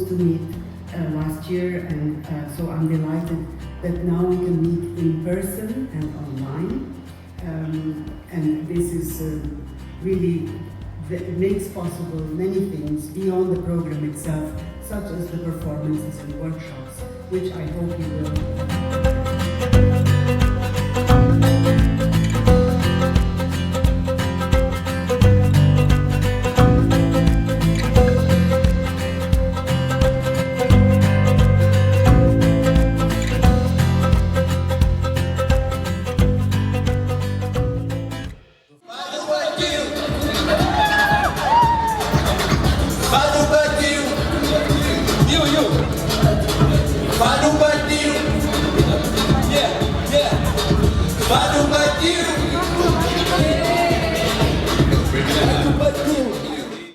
supposed to meet last year, and so I'm delighted that now we can meet in person and online. And this is really makes possible many things beyond the program itself, such as the performances and workshops, which I hope you will.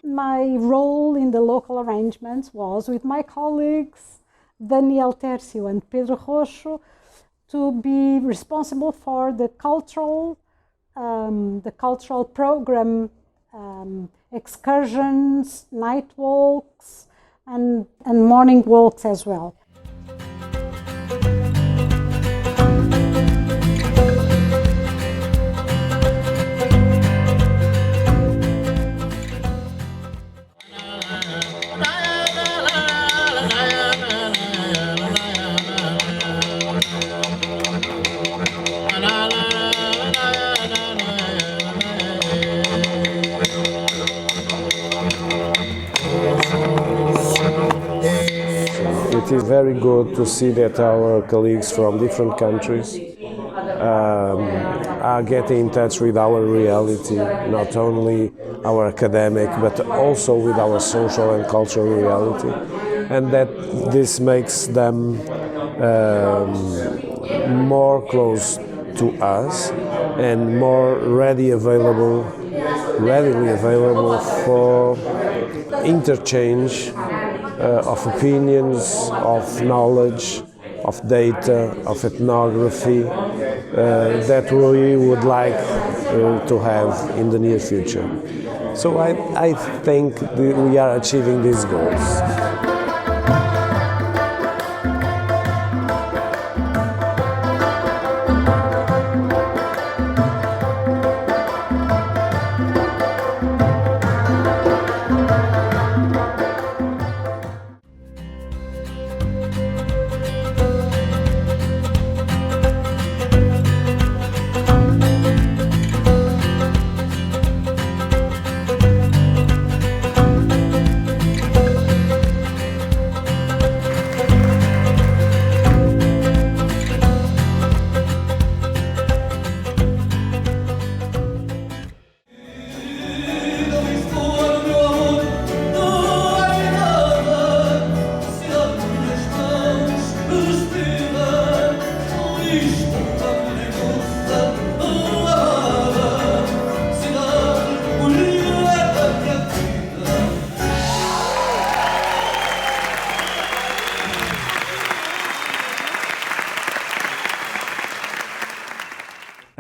My role in the local arrangements was with my colleagues Daniel Tercio and Pedro Roxo to be responsible for the cultural program, excursions, night walks, and morning walks as well. It is very good to see that our colleagues from different countries are getting in touch with our reality, not only our academic, but also with our social and cultural reality, and that this makes them more close to us and more readily available for interchange of opinions, of knowledge, of data, of ethnography that we would like to have in the near future. So I think we are achieving these goals.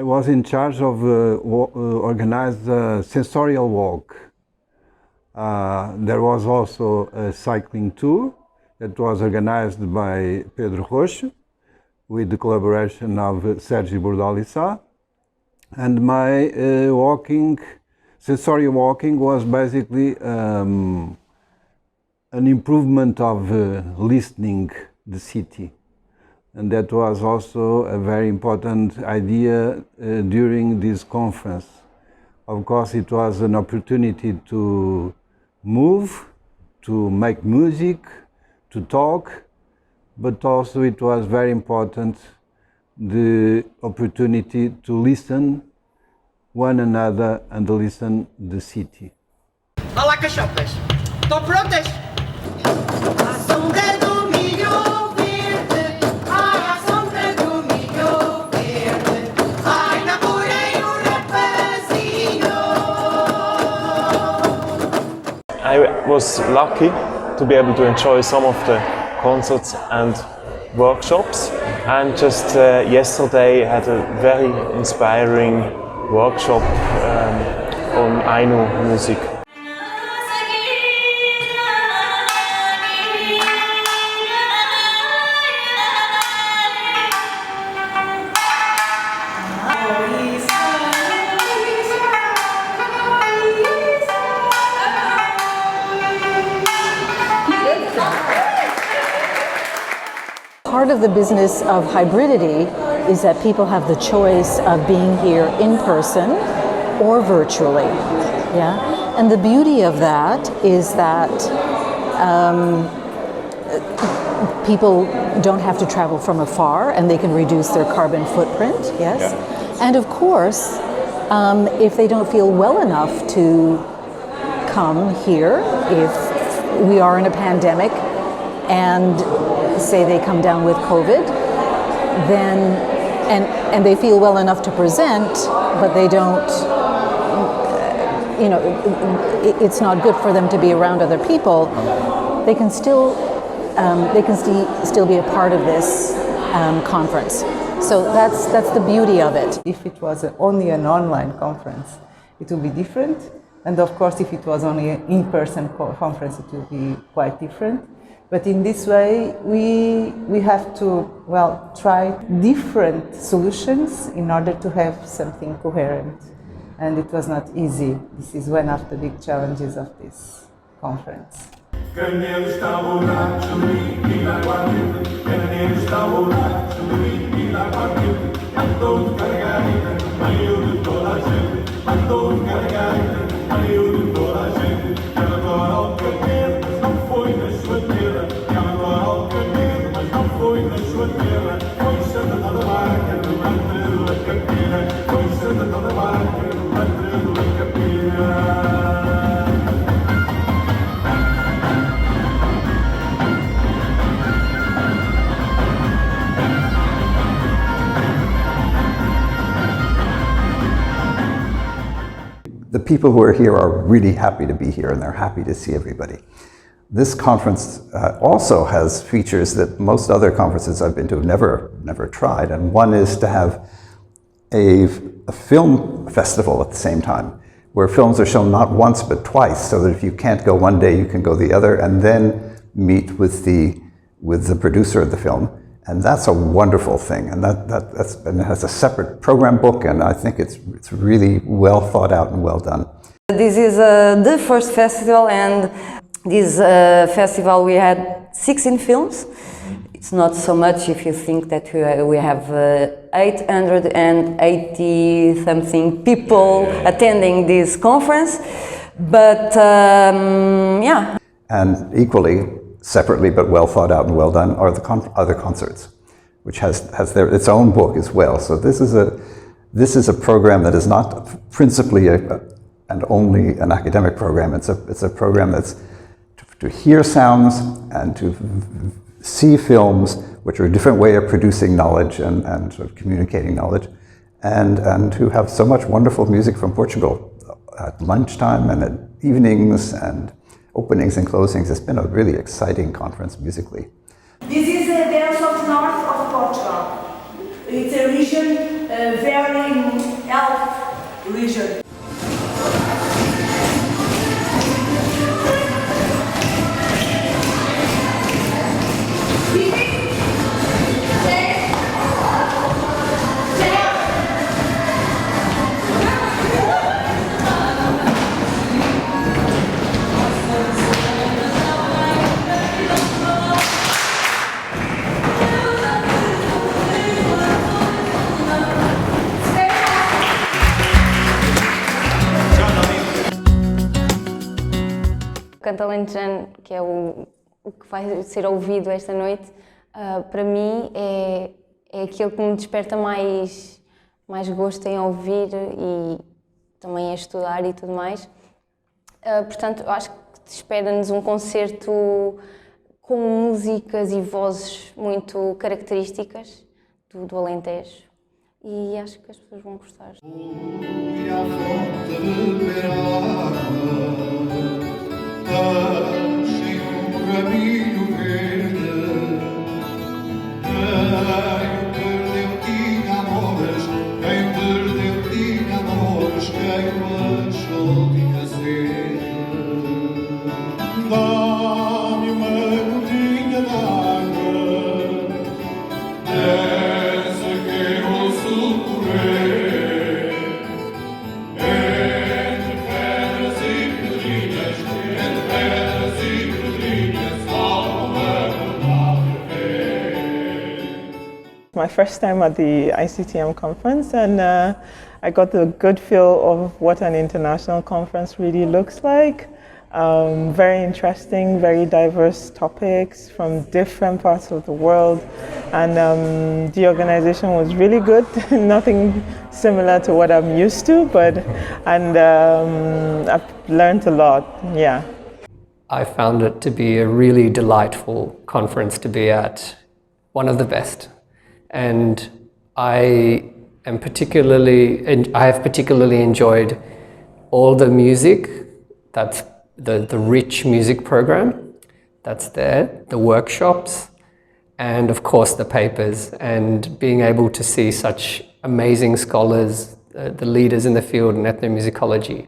I was in charge of organize a sensorial walk. There was also a cycling tour that was organized by Pedro Roxo with the collaboration of Sergi Bordalissa. And my sensorial walking was basically an improvement of listening the city. And that was also a very important idea during this conference. Of course, it was an opportunity to move, to make music, to talk, but also it was very important the opportunity to listen one another and listen the city. Olá, cachopas! Estão prontas? A sombra do milho verde, ai, a sombra do milho verde, ai, namorei um rapazinho. I was lucky to be able to enjoy some of the concerts and workshops, and just yesterday I had a very inspiring workshop on Ainu music. part of the business of hybridity is that people have the choice of being here in person or virtually. Yeah, and the beauty of that is that people don't have to travel from afar, and they can reduce their carbon footprint. Yes, yeah. And of course, if they don't feel well enough to come here, if we are in a pandemic, and say they come down with COVID, then and they feel well enough to present, but they don't. It's not good for them to be around other people. They can still be a part of this conference. So that's the beauty of it. If it was only an online conference, it would be different. And of course, if it was only an in-person conference, it would be quite different. But in this way, we have to, try different solutions in order to have something coherent. And it was not easy. This is one of the big challenges of this conference. The people who are here are really happy to be here, and they're happy to see everybody. This conference also has features that most other conferences I've been to have never tried, and one is to have a film festival at the same time, where films are shown not once but twice, so that if you can't go one day, you can go the other, and then meet with the producer of the film. And that's a wonderful thing, and and it has a separate program book, and I think it's really well thought out and well done. This is the first festival, and this festival we had 16 films. It's not so much if you think that we have 880 something people attending this conference, but yeah. And equally, separately but well thought out and well done, are the other concerts, which has its own book as well. So this is a program that is not principally and only an academic program. It's a program that's to hear sounds and to see films, which are a different way of producing knowledge and sort of communicating knowledge, and to have so much wonderful music from Portugal at lunchtime and at evenings and openings and closings. It's been a really exciting conference musically. This is the dance of north of Portugal. It's a region, very health region. O canto alentejano, que é o que vai ser ouvido esta noite, para mim é aquilo que me desperta mais gosto em ouvir e também a estudar e tudo mais. Portanto, eu acho que espera-nos um concerto com músicas e vozes muito características do Alentejo e acho que as pessoas vão gostar. Achei caminho verde, quem perdeu tinha amores, quem perdeu tinha amores, quem o achou tinha sede. Dá-me uma gotinha d'água, dessa que ouço correr, entre my first time at the ICTM conference, and I got a good feel of what an international conference really looks like. Very interesting, very diverse topics from different parts of the world, and the organization was really good. Nothing similar to what I'm used to, and I've learned a lot. Yeah. I found it to be a really delightful conference to be at, one of the best, and I have particularly enjoyed all the music. That's the rich music program that's there, the workshops, and of course the papers, and being able to see such amazing scholars, the leaders in the field in ethnomusicology.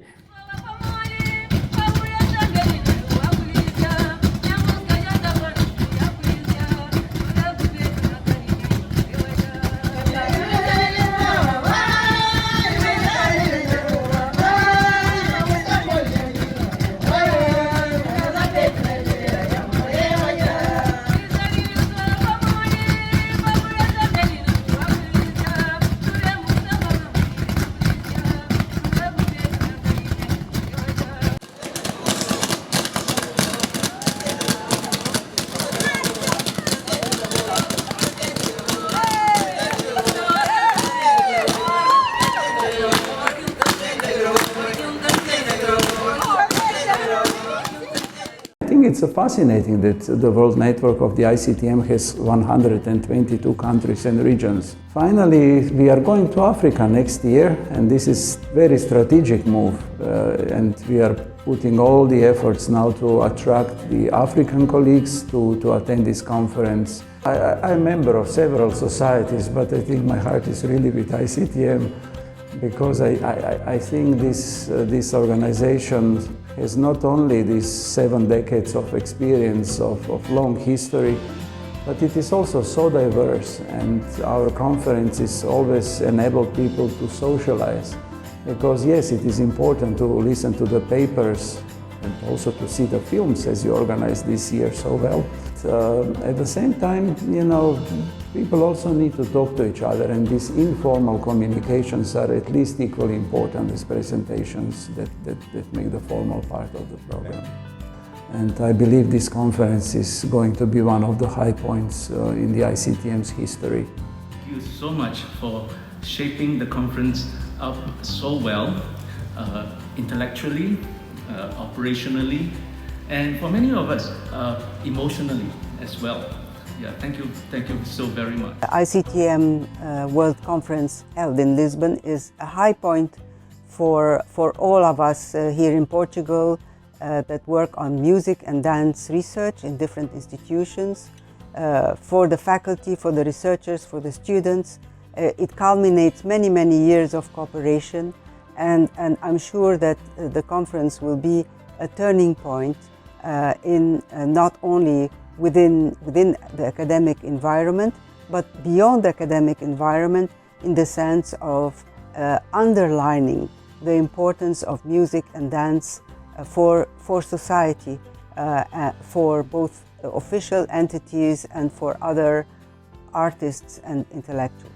I think it's fascinating that the world network of the ICTM has 122 countries and regions. Finally, we are going to Africa next year, and this is a very strategic move, and we are putting all the efforts now to attract the African colleagues to attend this conference. I'm a member of several societies, but I think my heart is really with ICTM, because I think this organization has not only these 7 decades of experience of long history, but it is also so diverse, and our conferences always enable people to socialize. Because yes, it is important to listen to the papers and also to see the films as you organized this year so well. At the same time, you know, people also need to talk to each other, and these informal communications are at least equally important as presentations that make the formal part of the program. And I believe this conference is going to be one of the high points in the ICTM's history. Thank you so much for shaping the conference up so well, intellectually, operationally, and for many of us, emotionally as well. Yeah, thank you so very much. The ICTM World Conference held in Lisbon is a high point for all of us here in Portugal that work on music and dance research in different institutions, for the faculty, for the researchers, for the students. It culminates many years of cooperation, and I'm sure that the conference will be a turning point in not only within the academic environment, but beyond the academic environment, in the sense of underlining the importance of music and dance for society, for both official entities and for other artists and intellectuals.